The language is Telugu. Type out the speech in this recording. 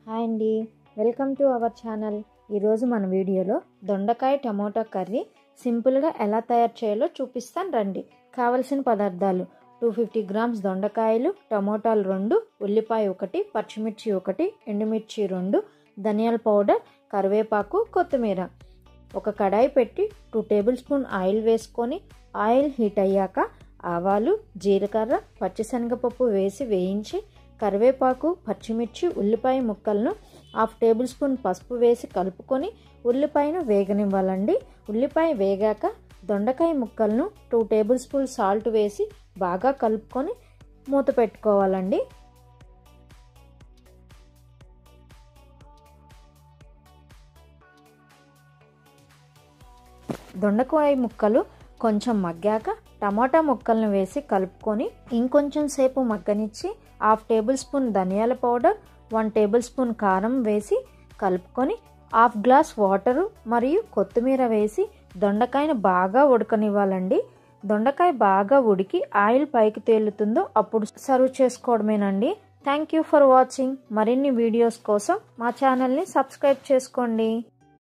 హాయ్ అండి, వెల్కమ్ టు అవర్ ఛానల్. ఈరోజు మన వీడియోలో దొండకాయ టమోటా కర్రీ సింపుల్గా ఎలా తయారు చేయాలో చూపిస్తాను రండి. కావలసిన పదార్థాలు: 250 గ్రామ్స్ దొండకాయలు, టమోటాలు 2, ఉల్లిపాయ 1, పచ్చిమిర్చి 1, ఎండుమిర్చి 2, ధనియాల పౌడర్, కరివేపాకు, కొత్తిమీర. ఒక కడాయి పెట్టి 2 టేబుల్ స్పూన్ ఆయిల్ వేసుకొని ఆయిల్ హీట్ అయ్యాక ఆవాలు, జీలకర్ర, పచ్చిశనగపప్పు వేసి వేయించి కరివేపాకు, పచ్చిమిర్చి, ఉల్లిపాయ ముక్కలను 1/2 టేబుల్ స్పూన్ పసుపు వేసి కలుపుకొని ఉల్లిపాయను వేగనివ్వాలండి. ఉల్లిపాయ వేగాక దొండకాయ ముక్కలను 2 టేబుల్ స్పూన్ సాల్ట్ వేసి బాగా కలుపుకొని మూత పెట్టుకోవాలండి. దొండకాయ ముక్కలు కొంచెం మగ్గాక టమాటా ముక్కలను వేసి కలుపుకొని ఇంకొంచెం సేపు మగ్గనిచ్చి 1/2 టేబుల్ స్పూన్ ధనియాల పౌడర్, 1 టేబుల్ స్పూన్ కారం వేసి కలుపుకొని 1/2 గ్లాస్ వాటరు మరియు కొత్తిమీర వేసి దొండకాయను బాగా ఉడకనివ్వాలండి. దొండకాయ బాగా ఉడికి ఆయిల్ పైకి తేలుతుందో అప్పుడు సర్వ్ చేసుకోవడమేనండి. Thank you for watching. మరిన్ని వీడియోస్ కోసం మా ఛానల్ని సబ్స్క్రైబ్ చేసుకోండి.